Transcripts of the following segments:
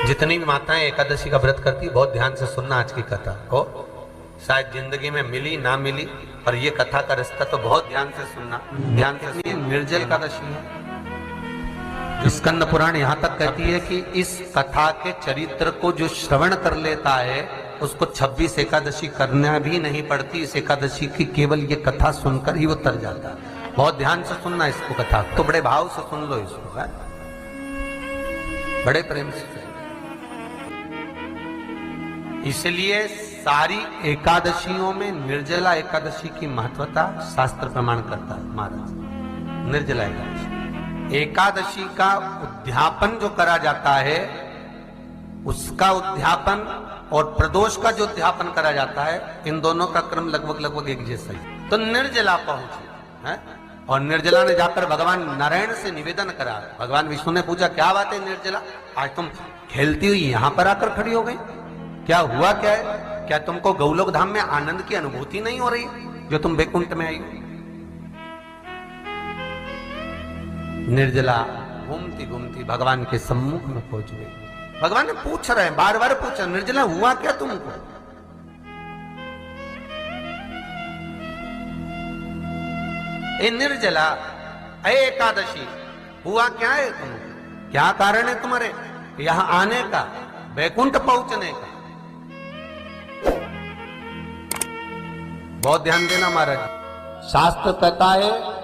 जितनी भी माताएं एकादशी का व्रत करती, बहुत ध्यान से सुनना आज की कथा को। शायद जिंदगी में मिली ना मिली, पर ये कथा का रिश्ता तो बहुत ध्यान से सुनना। ध्यान से निर्जल एकादशी है। स्कंद पुराण यहां तक कहती है कि इस कथा के चरित्र को जो श्रवण कर लेता है उसको 26 एकादशी करना भी नहीं पड़ती। इस एकादशी की केवल ये कथा सुनकर ही वो तर जाता है। बहुत ध्यान से सुनना इसको, कथा तो बड़े भाव से सुन लो इसको, है? बड़े प्रेम से। इसलिए सारी एकादशियों में निर्जला एकादशी की महत्वता शास्त्र प्रमाण करता है महाराज। निर्जला एकादशी का उद्यापन जो करा जाता है, उसका उद्यापन और प्रदोष का जो उद्यापन करा जाता है, इन दोनों का क्रम लगभग एक जैसा ही। तो निर्जला पहुंची है, और निर्जला ने जाकर भगवान नारायण से निवेदन करा। भगवान विष्णु ने पूछा, क्या बात है निर्जला, आज तुम खेलती हुई यहां पर आकर खड़ी हो गई, क्या हुआ क्या है? क्या तुमको गौलोक धाम में आनंद की अनुभूति नहीं हो रही जो तुम बैकुंठ में आई हो? निर्जला घूमती घूमती भगवान के सम्मुख में पहुंच गई। भगवान ने पूछ रहे हैं, बार बार पूछा, निर्जला हुआ क्या तुमको? ए निर्जला, ए एकादशी, हुआ क्या है तुमको? क्या कारण है तुम्हारे यहां आने का, बैकुंठ पहुंचने का? बहुत ध्यान देना महाराज। शास्त्र कहता है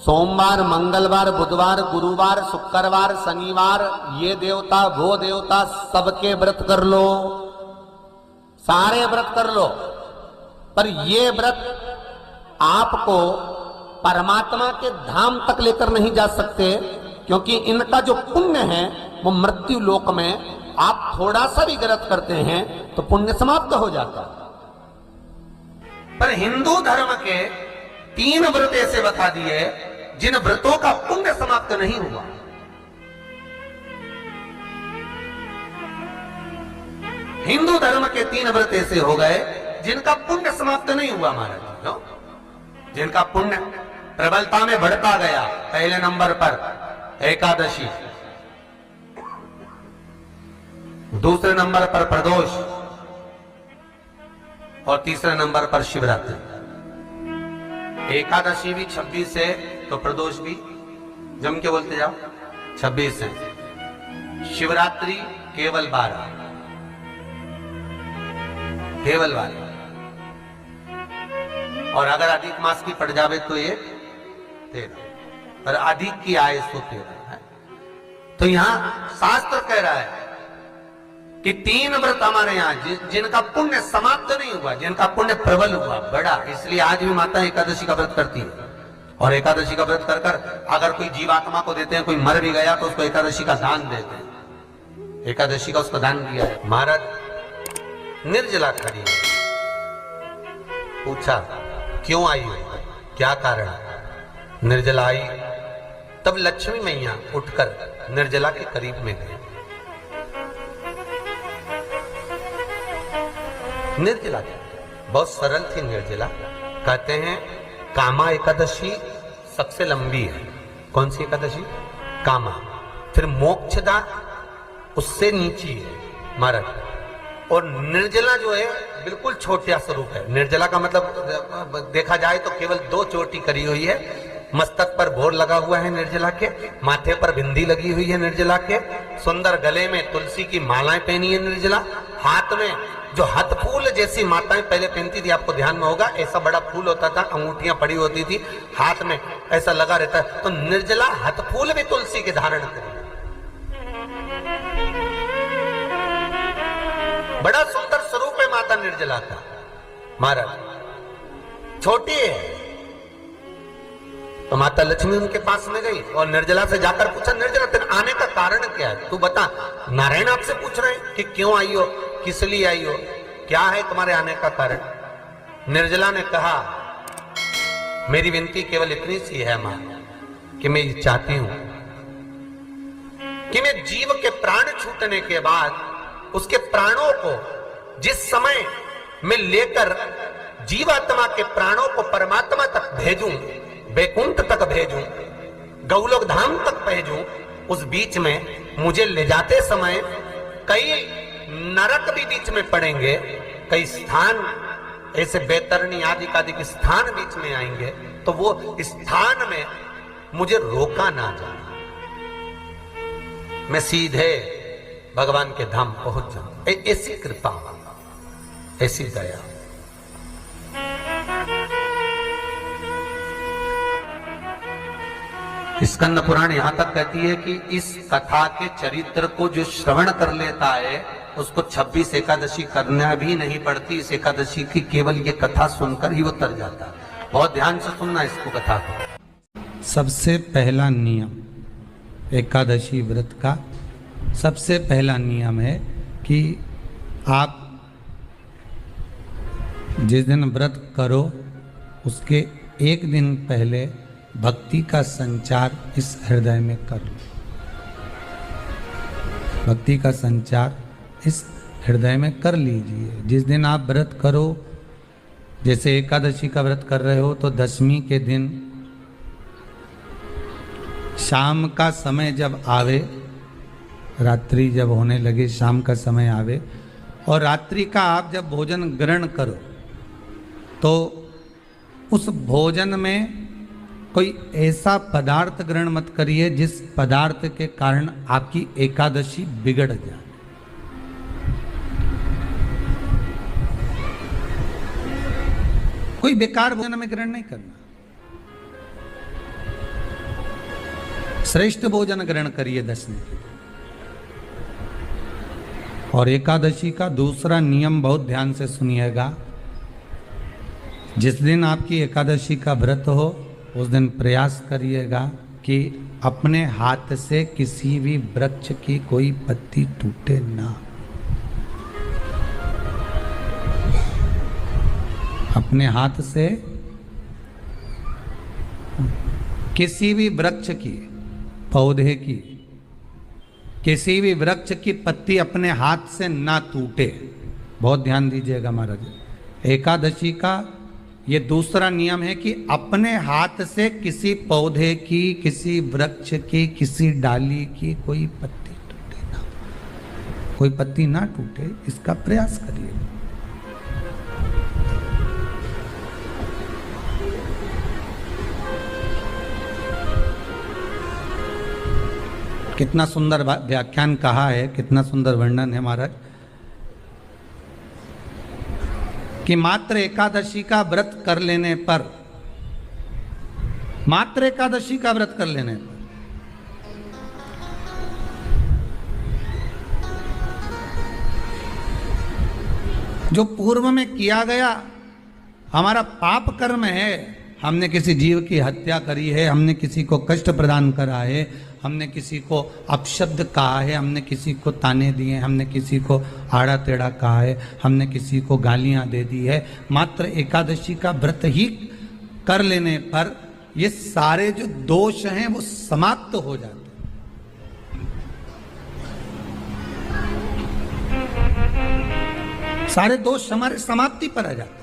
सोमवार, मंगलवार, बुधवार, गुरुवार, शुक्रवार, शनिवार, ये देवता वो देवता सबके व्रत कर लो, सारे व्रत कर लो, पर ये व्रत आपको परमात्मा के धाम तक लेकर नहीं जा सकते, क्योंकि इनका जो पुण्य है वो मृत्यु लोक में आप थोड़ा सा भी गलत करते हैं तो पुण्य समाप्त हो जाता है। पर हिंदू धर्म के 3 व्रत ऐसे बता दिए जिन व्रतों का पुण्य समाप्त नहीं हुआ। हिंदू धर्म के 3 व्रत ऐसे हो गए जिनका पुण्य समाप्त नहीं हुआ महाराज। जिनका पुण्य प्रबलता में बढ़ता गया। पहले नंबर पर एकादशी, दूसरे नंबर पर प्रदोष, और तीसरे नंबर पर शिवरात्रि। एकादशी भी 26 है तो प्रदोष भी जम के बोलते जाओ 26 है। शिवरात्रि केवल 12, केवल 12, और अगर अधिक मास की पड़ जावे तो ये 13, पर अधिक की आय तो 13 है। तो यहां शास्त्र कह रहा है कि 3 व्रत हमारे यहाँ जिनका पुण्य समाप्त नहीं हुआ, जिनका पुण्य प्रबल हुआ, बड़ा। इसलिए आज भी माता एकादशी का व्रत करती है, और एकादशी का व्रत कर कर अगर कोई जीवात्मा को देते हैं, कोई मर भी गया तो उसको एकादशी का दान देते हैं। एकादशी का उसको दान दिया है। महाराज निर्जला खड़ी है, पूछा क्यों आई हो, क्या कारण? निर्जला आई, तब लक्ष्मी मैया उठकर निर्जला के करीब में गई। निर्जला बहुत सरल थी निर्जला। कहते हैं कामा एकादशी सबसे लंबी है। कौन सी एकादशी? कामा। फिर मोक्षदा उससे नीची है महाराज। और निर्जला जो है बिल्कुल छोटा स्वरूप है। निर्जला का मतलब देखा जाए तो केवल 2 चोटी करी हुई है। मस्तक पर भोर लगा हुआ है निर्जला के, माथे पर बिंदी लगी हुई है निर्जला के, सुंदर गले में तुलसी की मालाएं पहनी है निर्जला, हाथ में जो हाथ फूल जैसी माताएं पहले पहनती थी, आपको ध्यान में होगा, ऐसा बड़ा फूल होता था, अंगूठियां पड़ी होती थी, हाथ में ऐसा लगा रहता है। तो निर्जला हाथ फूल भी तुलसी के धारण करी। बड़ा सुंदर स्वरूप है माता निर्जला का महाराज। छोटी है तो माता लक्ष्मी उनके पास में गई और निर्जला से जाकर पूछा, निर्जला तेरे आने का कारण क्या है, तू बता। नारायण आपसे पूछ रहे हैं कि क्यों आई हो, किस लिए आई हो, क्या है तुम्हारे आने का कारण? निर्जला ने कहा, मेरी विनती केवल इतनी सी है मां, कि मैं ये चाहती हूं कि मैं जीव के प्राण छूटने के बाद उसके प्राणों को जिस समय मैं लेकर जीवात्मा के प्राणों को परमात्मा तक भेजूं, बैकुंठ तक भेजूं, गौलोक धाम तक भेजूं, उस बीच में मुझे ले जाते समय कई नरक भी बीच में पड़ेंगे, कई स्थान ऐसे बैतरणी आदि के स्थान बीच में आएंगे, तो वो स्थान में मुझे रोका ना जाए, मैं सीधे भगवान के धाम पहुंच जाऊं। ऐसी कृपा, ऐसी दया। स्कंद पुराण यहां तक कहती है कि इस कथा के चरित्र को जो श्रवण कर लेता है उसको 26 एकादशी करना भी नहीं पड़ती। इस एकादशी की केवल ये कथा सुनकर ही वो तर जाता है। बहुत ध्यान से सुनना इसको, कथा को। सबसे पहला नियम एकादशी व्रत का, सबसे पहला नियम है कि आप जिस दिन व्रत करो उसके एक दिन पहले भक्ति का संचार इस हृदय में कर लो। भक्ति का संचार इस हृदय में कर लीजिए। जिस दिन आप व्रत करो, जैसे एकादशी का व्रत कर रहे हो तो दशमी के दिन शाम का समय जब आवे, रात्रि जब होने लगे, शाम का समय आवे और रात्रि का आप जब भोजन ग्रहण करो तो उस भोजन में कोई ऐसा पदार्थ ग्रहण मत करिए जिस पदार्थ के कारण आपकी एकादशी बिगड़ जाए। कोई बेकार भोजन में ग्रहण नहीं करना, श्रेष्ठ भोजन ग्रहण करिए दशमी के। और एकादशी का दूसरा नियम बहुत ध्यान से सुनिएगा। जिस दिन आपकी एकादशी का व्रत हो उस दिन प्रयास करिएगा कि अपने हाथ से किसी भी वृक्ष की कोई पत्ती टूटे ना। अपने हाथ से किसी भी वृक्ष की, पौधे की, किसी भी वृक्ष की पत्ती अपने हाथ से ना टूटे। बहुत ध्यान दीजिएगा महाराज। एकादशी का ये दूसरा नियम है कि अपने हाथ से किसी पौधे की, किसी वृक्ष की, किसी डाली की कोई पत्ती टूटे ना, कोई पत्ती ना टूटे, इसका प्रयास करिए। कितना सुंदर व्याख्यान कहा है, कितना सुंदर वर्णन है महाराज कि मात्र एकादशी का व्रत कर लेने पर, मात्र एकादशी का व्रत कर लेने पर जो पूर्व में किया गया हमारा पाप कर्म है, हमने किसी जीव की हत्या करी है, हमने किसी को कष्ट प्रदान करा है, हमने किसी को अपशब्द कहा है, हमने किसी को ताने दिए, हमने किसी को आड़ा टेढ़ा कहा है, हमने किसी को गालियां दे दी है, मात्र एकादशी का व्रत ही कर लेने पर ये सारे जो दोष हैं वो समाप्त हो जाते हैं। सारे दोष हमारे समाप्ति पर आ जाते हैं।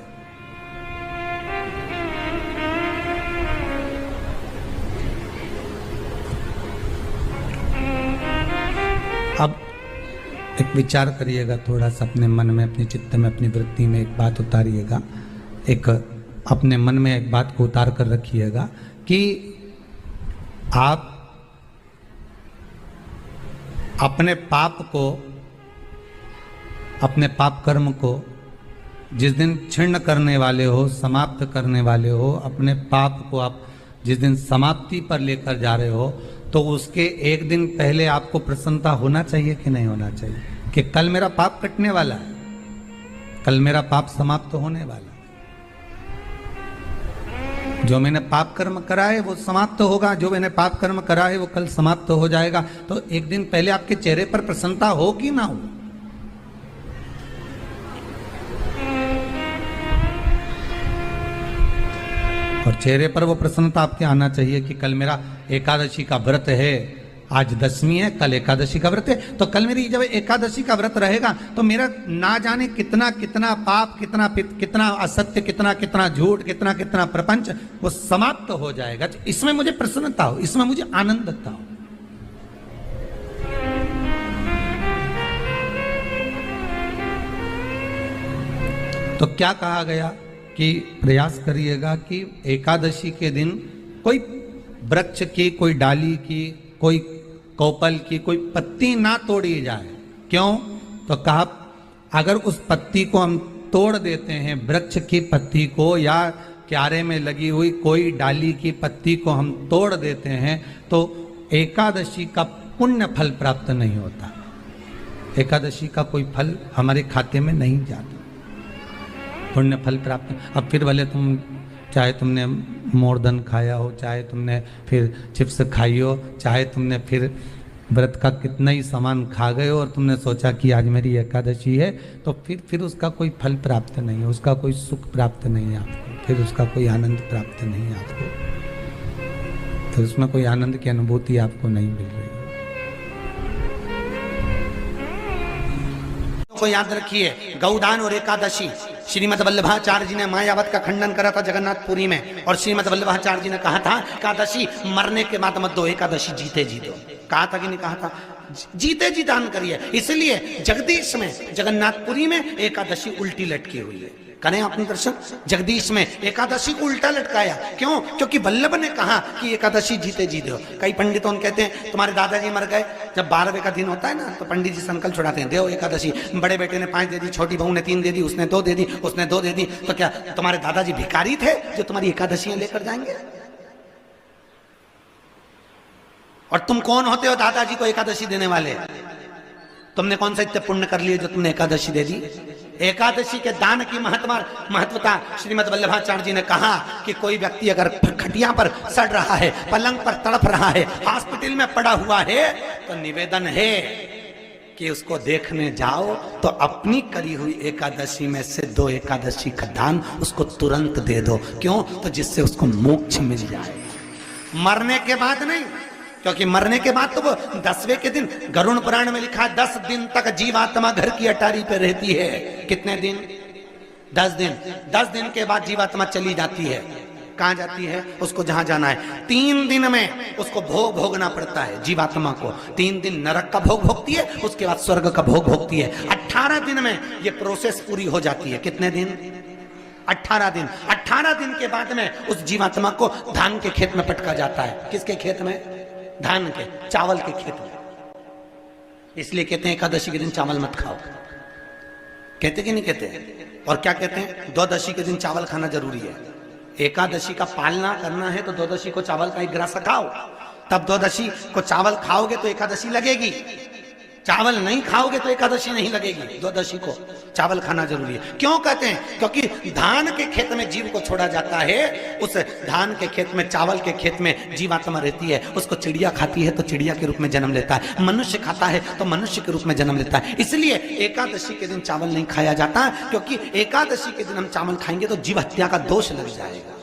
अब एक विचार करिएगा थोड़ा सा अपने मन में, अपने चित्त में, अपनी वृत्ति में एक बात उतारिएगा। एक अपने मन में एक बात को उतार कर रखिएगा कि आप अपने पाप को, अपने पाप कर्म को जिस दिन क्षीण करने वाले हो, समाप्त करने वाले हो, अपने पाप को आप जिस दिन समाप्ति पर लेकर जा रहे हो, तो उसके एक दिन पहले आपको प्रसन्नता होना चाहिए कि नहीं होना चाहिए कि कल मेरा पाप कटने वाला है, कल मेरा पाप समाप्त होने वाला है। जो मैंने पाप कर्म करा है वो समाप्त होगा, जो मैंने पाप कर्म करा है वो कल समाप्त हो जाएगा। तो एक दिन पहले आपके चेहरे पर प्रसन्नता हो कि ना हो? और चेहरे पर वो प्रसन्नता आपके आना चाहिए कि कल मेरा एकादशी का व्रत है, आज दशमी है, कल एकादशी का व्रत है, तो कल मेरी जब एकादशी का व्रत रहेगा तो मेरा ना जाने कितना कितना पाप, कितना असत्य, कितना झूठ, कितना प्रपंच वो समाप्त हो जाएगा। इसमें मुझे प्रसन्नता हो, इसमें मुझे आनंदता हो। तो क्या कहा गया कि प्रयास करिएगा कि एकादशी के दिन कोई वृक्ष की, कोई डाली की, कोई कोपल की कोई पत्ती ना तोड़ी जाए। क्यों? तो कहा अगर उस पत्ती को हम तोड़ देते हैं, वृक्ष की पत्ती को या क्यारे में लगी हुई कोई डाली की पत्ती को हम तोड़ देते हैं तो एकादशी का पुण्य फल प्राप्त नहीं होता। एकादशी का कोई फल हमारे खाते में नहीं जाता, पुण्य फल प्राप्त। अब फिर भले तुम चाहे तुमने मोरधन खाया हो, चाहे तुमने फिर चिप्स खाई हो, चाहे तुमने फिर व्रत का कितना ही सामान खा गए हो और तुमने सोचा कि आज मेरी एकादशी है, तो फिर उसका कोई फल प्राप्त नहीं है, उसका कोई सुख प्राप्त नहीं है आपको, फिर उसका कोई आनंद प्राप्त नहीं है आपको, फिर उसमें कोई आनंद की अनुभूति आपको नहीं मिल रही। को याद रखिए, गौदान और एकादशी, श्रीमद वल्लभाचार्य जी ने मायावत का खंडन करा था जगन्नाथपुरी में, और श्रीमद वल्लभाचार्य जी ने कहा था एकादशी मरने के बाद मत दो, एकादशी जीते जी दो। कहा था कि नहीं कहा था? जीते जी दान करिए। इसलिए जगदीश में, जगन्नाथपुरी में एकादशी उल्टी लटकी हुई है। करें अपने दर्शन। जगदीश में एकादशी को उल्टा लटकाया, क्यों? क्योंकि वल्लभ ने कहा कि एकादशी जीते जी दो। कई पंडितों कहते हैं तुम्हारे दादाजी मर गए, जब 12वें का दिन होता है ना तो पंडित जी संकल्प छुड़ाते हैं, देव एकादशी। बड़े बेटे ने 5 दे दी, छोटी बहू ने 3 दे दी, उसने 2 दे दी, उसने 2 दे दी, तो क्या तुम्हारे दादाजी भिखारी थे जो तुम्हारी एकादशियां लेकर जाएंगे? और तुम कौन होते हो दादाजी को एकादशी देने वाले? तुमने कौन सा इतने पुण्य कर लिए जो तुमने एकादशी दे दी? एकादशी के दान की महत्वता श्रीमद वल्लभाचार्य जी ने कहा कि कोई व्यक्ति अगर खटिया पर सड़ रहा है, पलंग पर तड़प रहा है, हॉस्पिटल में पड़ा हुआ है, तो निवेदन है कि उसको देखने जाओ तो अपनी करी हुई एकादशी में से 2 एकादशी का दान उसको तुरंत दे दो। क्यों? तो जिससे उसको मोक्ष मिल जाए, मरने के बाद नहीं। क्योंकि मरने के बाद तो वो 10वें के दिन, गरुड़ पुराण में लिखा है 10 दिन तक जीवात्मा घर की अटारी पे रहती है। कितने दिन? 10 दिन। 10 दिन के बाद जीवात्मा चली जाती है। कहां जाती है? उसको जहां जाना है। 3 दिन में उसको भोग भोगना पड़ता है जीवात्मा को। 3 दिन नरक का भोग भोगती है, उसके बाद स्वर्ग का भोग भोगती है। 18 दिन में ये प्रोसेस पूरी हो जाती है। कितने दिन? 18 दिन। 18 दिन के बाद में उस जीवात्मा को धान के खेत में पटका जाता है। किसके खेत में? धान के, चावल के खेत में। इसलिए कहते हैं एकादशी के दिन चावल मत खाओ। कहते कि नहीं कहते? और क्या कहते हैं? द्वादशी के दिन चावल खाना जरूरी है। एकादशी का पालना करना है तो द्वादशी को चावल का 1 ग्रास खाओ, तब द्वादशी को चावल खाओगे तो एकादशी लगेगी। चावल नहीं खाओगे तो एकादशी नहीं लगेगी। द्वादशी को चावल खाना जरूरी है। क्यों कहते हैं? क्योंकि धान के खेत में जीव को छोड़ा जाता है, उस धान के खेत में, चावल के खेत में जीवात्मा रहती है। उसको चिड़िया खाती है तो चिड़िया के रूप में जन्म लेता है, मनुष्य खाता है तो मनुष्य के रूप में जन्म लेता है। इसलिए एकादशी के दिन चावल नहीं खाया जाता, क्योंकि एकादशी के दिन हम चावल खाएंगे तो जीव हत्या का दोष लग जाएगा।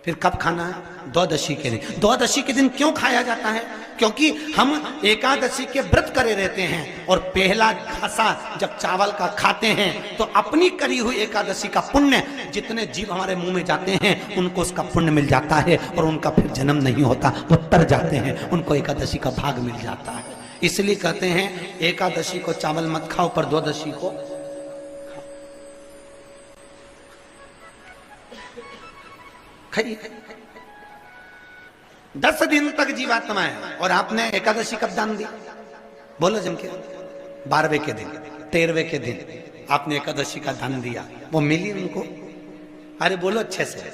फिर कब खाना है? द्वादशी के दिन। द्वादशी के दिन क्यों खाया जाता है? क्योंकि हम एकादशी के व्रत करे रहते हैं, और पहला घासा जब चावल का खाते हैं तो अपनी करी हुई एकादशी का पुण्य, जितने जीव हमारे मुंह में जाते हैं उनको उसका पुण्य मिल जाता है, और उनका फिर जन्म नहीं होता, वो तर जाते हैं, उनको एकादशी का भाग मिल जाता है। इसलिए कहते हैं एकादशी को चावल मत खाओ, पर द्वादशी को खाइए। 10 दिन तक जीवात्मा है, और आपने एकादशी कब दान दी? बोलो जम के। 12वें के दिन, 13वें के दिन आपने एकादशी का दान दिया, वो मिली उनको? अरे बोलो अच्छे से।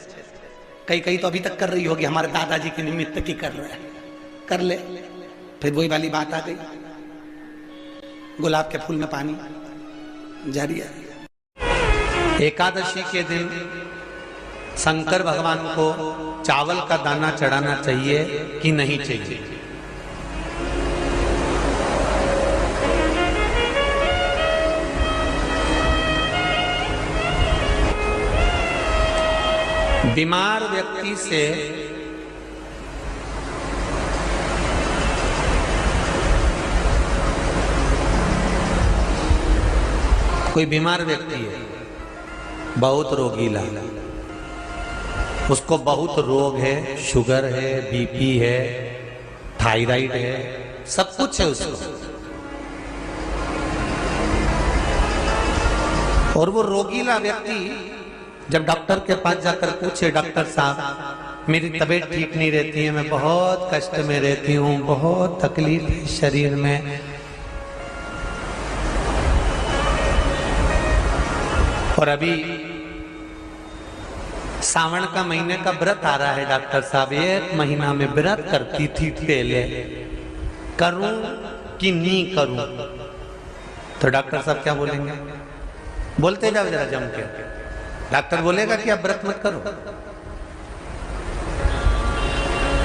कई तो अभी तक कर रही होगी, हमारे दादाजी के निमित्त की कर रहे हैं, कर ले। फिर वही वाली बात आ गई, गुलाब के फूल में पानी जारी है। एकादशी के दिन शंकर भगवान को चावल का दाना चढ़ाना चाहिए कि नहीं चाहिए? बीमार व्यक्ति से कोई बीमार व्यक्ति है, बहुत रोगीला, उसको बहुत रोग है, शुगर है, बीपी है, थायराइड है, सब कुछ है उसको। और वो रोगीला व्यक्ति जब डॉक्टर के पास जाकर पूछे, डॉक्टर साहब मेरी तबीयत ठीक नहीं रहती है, मैं बहुत कष्ट में रहती हूँ, बहुत तकलीफ है शरीर में, और अभी सावन का महीने का व्रत आ रहा है डॉक्टर साहब, 1 महीना में व्रत करती थी पहले, करूं कि नहीं करूं? तो डॉक्टर साहब क्या बोलेंगे? बोलते जाओ जरा जम के। डॉक्टर बोलेगा कि आप व्रत मत करो।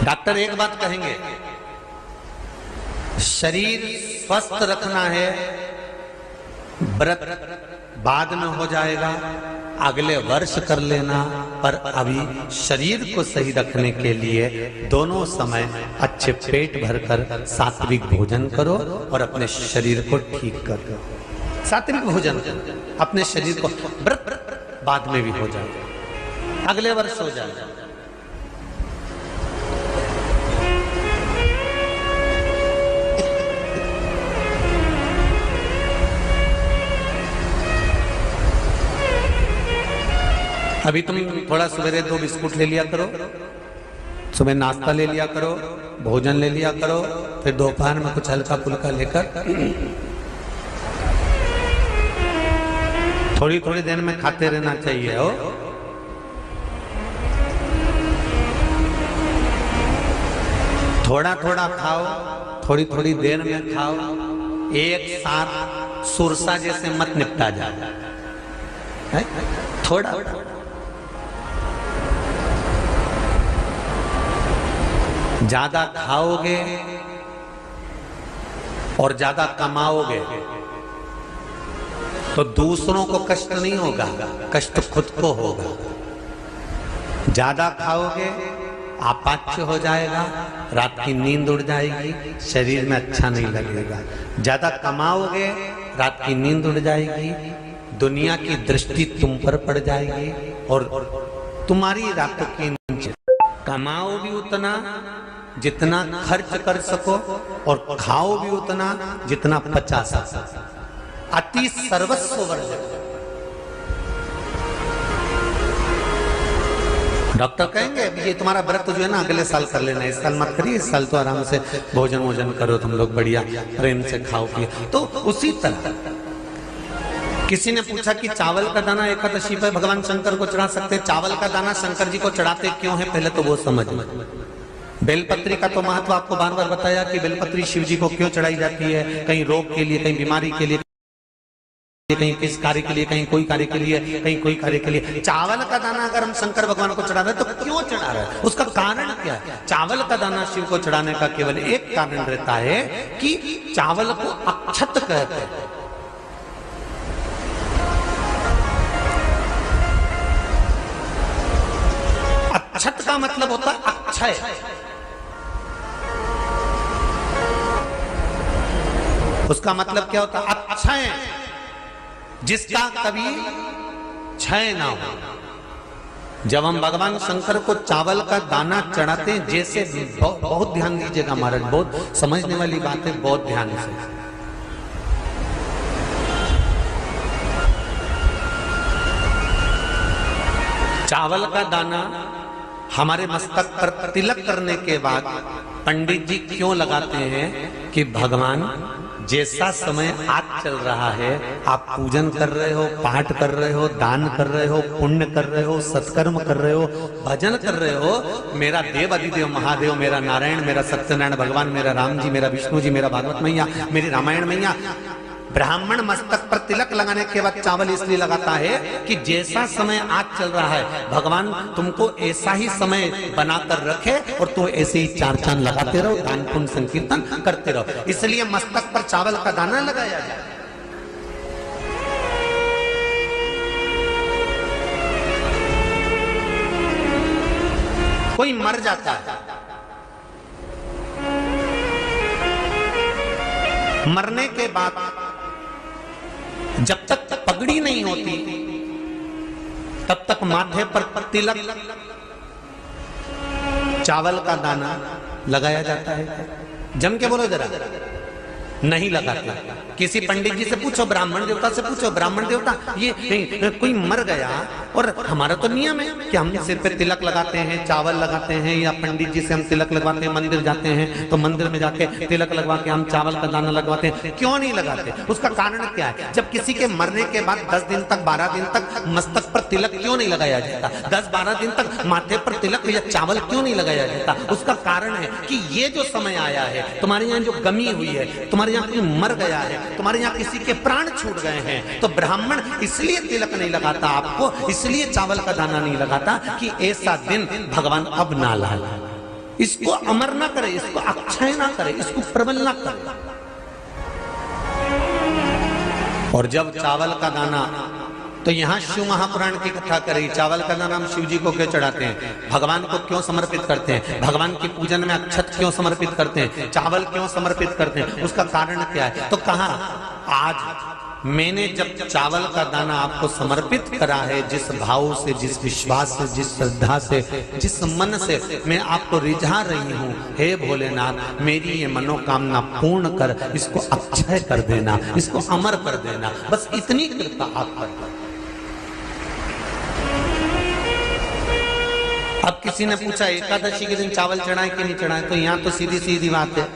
डॉक्टर एक बात कहेंगे, शरीर स्वस्थ रखना है, व्रत बाद में हो जाएगा, अगले वर्ष कर लेना, पर अभी शरीर को सही रखने के लिए दोनों समय अच्छे पेट भरकर सात्विक भोजन करो और अपने शरीर को ठीक करो। सात्विक भोजन अपने शरीर को, व्रत बाद में भी हो जाएगा, अगले वर्ष हो जाएगा। अभी तुम थोड़ा सवेरे 2 बिस्कुट ले लिया करो, सुबह नाश्ता ले लिया करो, भोजन ले लिया करो, फिर दोपहर में कुछ हल्का फुल्का लेकर थोड़ी थोड़ी देर में खाते रहना चाहिए हो। थोड़ा थोड़ा खाओ, थोड़ी थोड़ी देर में खाओ, एक साथ सुरसा जैसे मत निपटा जाए, थोड़ा ज्यादा खाओगे और ज्यादा कमाओगे तो दूसरों को कष्ट नहीं होगा, कष्ट खुद को होगा। ज्यादा खाओगे आपाच्य हो जाएगा, रात की नींद उड़ जाएगी, शरीर में अच्छा नहीं लगेगा। ज्यादा कमाओगे, रात की नींद उड़ जाएगी, दुनिया की दृष्टि तुम पर पड़ जाएगी और तुम्हारी रातों की नींद। कमाओ भी उतना जितना खर्च कर सको और खाओ भी उतना जितना पचा सको। अति सर्वस्व वर्जक। डॉक्टर कहेंगे ये तुम्हारा व्रत जो है ना अगले साल कर लेना, इस साल मत करिए, इस साल तो आराम से भोजन वोजन करो तुम लोग, बढ़िया प्रेम से खाओ पिए। तो उसी तरह किसी ने पूछा कि चावल का दाना एकादशी पर भगवान शंकर को चढ़ा सकते, चावल का दाना शंकर जी को चढ़ाते क्यों है, पहले तो वो समझ। बेलपत्री का तो महत्व आपको बार बार बताया कि बेलपत्री शिव जी को क्यों चढ़ाई जाती है, कहीं रोग के लिए, कहीं बीमारी के लिए, कहीं किस कार्य के लिए, कहीं कोई कार्य के लिए, कहीं कोई कार्य के लिए। चावल का दाना अगर हम शंकर भगवान को चढ़ा रहे हैं तो क्यों चढ़ा रहे हैं, उसका कारण क्या है? चावल का दाना शिव को चढ़ाने का केवल एक कारण रहता है कि चावल को अक्षत कहते हैं। अक्षत का मतलब होता है अक्षय। उसका मतलब क्या होता है? अक्षय, जिसका कभी क्षय ना हो। जब हम भगवान शंकर को चावल का दाना चढ़ाते हैं, जैसे बहुत ध्यान दीजिएगा महाराज, बहुत समझने वाली बात है, बहुत ध्यान से। चावल का दाना हमारे मस्तक पर तिलक करने के बाद पंडित जी क्यों लगाते हैं कि भगवान जैसा समय आज चल रहा है, आप पूजन कर रहे हो, पाठ कर रहे हो, दान कर रहे हो, पुण्य कर रहे हो, सत्कर्म कर रहे हो, भजन कर रहे हो, मेरा देव अधिदेव महादेव, मेरा नारायण, मेरा सत्यनारायण भगवान, मेरा राम जी, मेरा विष्णु जी, मेरा भागवत मैया, मेरी रामायण मैया। ब्राह्मण मस्तक पर तिलक लगाने के बाद चावल इसलिए लगाता है कि जैसा समय आज चल रहा है, भगवान तुमको ऐसा ही समय बनाकर रखे और तुम ऐसे ही चार चांद लगाते रहो, दान पुण्य संकीर्तन करते रहो। इसलिए मस्तक पर चावल का दाना लगाया जाए। कोई मर जाता है, मरने के बाद जब तक पगड़ी नहीं होती तब तक माथे पर तिलक, चावल का दाना लगाया जाता है। जम के बोलो जरा, नहीं लगाते। किसी पंडित जी से पूछो, ब्राह्मण देवता से पूछो, ब्राह्मण देवता ये कोई मर गया और हमारा तो नियम है कि हम सिर पे तिलक लगाते हैं, चावल लगाते हैं, या पंडित जी से हम तिलक लगवाते हैं, मंदिर जाते हैं तो मंदिर में जाके तिलक लगवा के हम चावल का दाना लगवाते हैं। क्यों नहीं लगाते? उसका कारण क्या है? जब किसी के मरने के बाद 10 दिन तक 12 दिन तक मस्तक पर तिलक क्यों नहीं लगाया जाता? 10-12 दिन तक माथे पर तिलक या चावल क्यों नहीं लगाया जाता? उसका कारण है कि ये जो समय आया है, तुम्हारे यहाँ जो गमी हुई है, तुम्हारे यहाँ कोई मर गया है, तुम्हारे यहाँ किसी के प्राण छूट गए हैं, तो ब्राह्मण इसलिए तिलक नहीं लगाता आपको, इसलिए चावल का दाना नहीं लगाता कि ऐसा दिन भगवान अब ना लाए, इसको अमर ना करे, इसको अक्षय ना करे, इसको प्रबल ना करे। और जब चावल का दाना, तो यहां शिव महापुराण की कथा करी, चावल का दाना हम शिव जी को क्यों चढ़ाते हैं, भगवान को क्यों समर्पित करते हैं, भगवान की पूजन में अक्षत क्यों समर्पित करते हैं, चावल क्यों समर्पित करते हैं, उसका कारण क्या है? तो कहा आज मैंने जब चावल का दाना आपको समर्पित करा है, जिस भाव से, जिस विश्वास से, जिस श्रद्धा से, जिस मन से मैं आपको रिझा रही हूं, हे भोलेनाथ मेरी ये मनोकामना पूर्ण कर, इसको अक्षय कर देना, इसको अमर कर देना, बस इतनी कृपा आप कर। अब किसी ने पूछा एकादशी के दिन चावल चढ़ाए कि नहीं चढ़ाए, तो यहां तो सीधी सीधी बात है,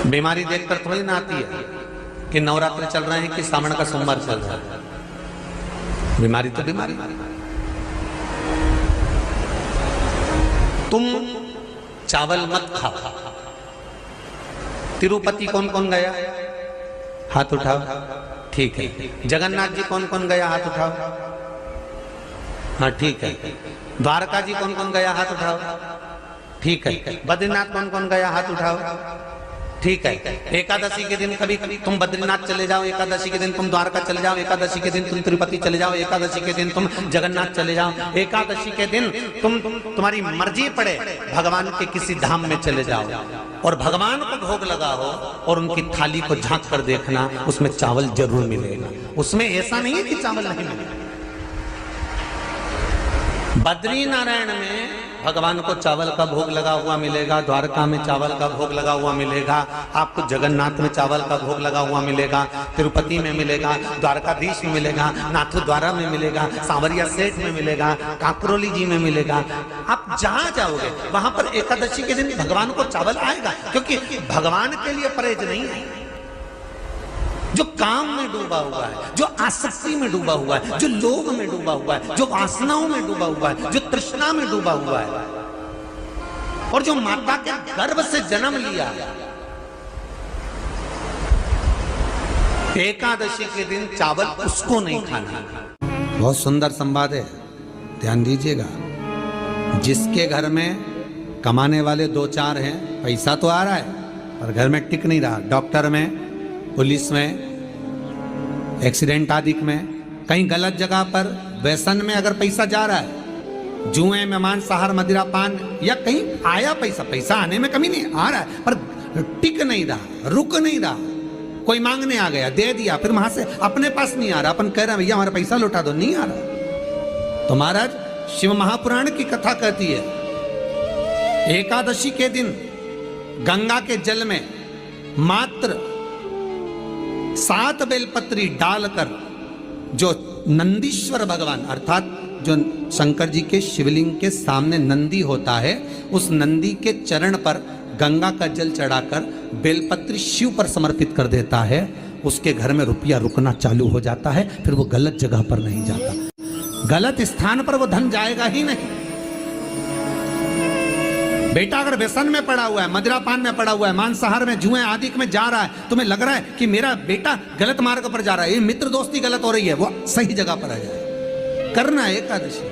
बीमारी देखकर थोड़ी ना आती है कि नवरात्र चल रहे हैं कि सावन का सोमवार चल रहा है। बीमारी तो बीमारी। तुम चावल मत खाओ। तिरुपति कौन कौन गया? हाथ उठाओ। ठीक है। जगन्नाथ जी कौन कौन गया? हाथ उठाओ। हाँ ठीक है। द्वारका जी कौन कौन गया? हाथ उठाओ। ठीक है। बद्रीनाथ कौन कौन गया? हाथ उठाओ। ठीक है। एकादशी के दिन कभी तुम बद्रीनाथ चले जाओ, एकादशी के दिन तुम द्वारका चले जाओ, एकादशी के दिन तुम तिरुपति चले जाओ, एकादशी के दिन तुम जगन्नाथ चले जाओ, एकादशी के दिन तुम्हारी मर्जी पड़े भगवान के किसी धाम में चले जाओ और भगवान को भोग लगाओ और उनकी थाली को झांक कर देखना, उसमें चावल जरूर मिलेगा। उसमें ऐसा नहीं है कि चावल नहीं मिलेगा। बद्री नारायण में भगवान को चावल का भोग लगा हुआ मिलेगा, द्वारका में चावल का भोग लगा हुआ मिलेगा, आपको जगन्नाथ में चावल का भोग लगा हुआ मिलेगा, तिरुपति में मिलेगा, द्वारकाधीश में मिलेगा, नाथद्वारा में मिलेगा, सांवरिया सेठ में मिलेगा, काकरोली जी में मिलेगा। आप जहां जाओगे वहां पर एकादशी के दिन भगवान को चावल आएगा, क्योंकि भगवान के लिए परहेज नहीं है। जो काम में डूबा हुआ है, जो आसक्ति में डूबा हुआ है, जो लोभ में डूबा हुआ है, जो वासनाओं में डूबा हुआ है, जो तृष्णा में डूबा हुआ है, और जो माता के गर्भ से जन्म लिया, एकादशी के दिन चावल उसको नहीं खाना। बहुत सुंदर संवाद है, ध्यान दीजिएगा। जिसके घर में कमाने वाले 2-4 हैं, पैसा तो आ रहा है पर घर में टिक नहीं रहा, डॉक्टर में, पुलिस में, एक्सीडेंट आदि में, कहीं गलत जगह पर व्यसन में अगर पैसा जा रहा है, जुए में, मांसाहार, मदिरा पान, या कहीं आया पैसा आने में कमी नहीं, आ रहा है पर टिक नहीं रहा, रुक नहीं रहा, कोई मांगने आ गया, दे दिया, फिर वहां से अपने पास नहीं आ रहा, अपन कह रहे हैं भैया हमारा पैसा लौटा दो, नहीं आ रहा। तो महाराज शिव महापुराण की कथा कहती है, एकादशी के दिन गंगा के जल में मात्र 7 बेलपत्री डालकर, जो नंदीश्वर भगवान अर्थात जो शंकर जी के शिवलिंग के सामने नंदी होता है, उस नंदी के चरण पर गंगा का जल चढ़ाकर बेलपत्री शिव पर समर्पित कर देता है, उसके घर में रुपया रुकना चालू हो जाता है, फिर वो गलत जगह पर नहीं जाता, गलत स्थान पर वो धन जाएगा ही नहीं। बेटा अगर व्यसन में पड़ा हुआ है, मदिरा पान में पड़ा हुआ है, मांसाहार में, जुए आदि में जा रहा है, तुम्हें लग रहा है कि मेरा बेटा गलत मार्ग पर जा रहा है, ये मित्र दोस्ती गलत हो रही है, वो सही जगह पर आ जाए। करना है एकादशी।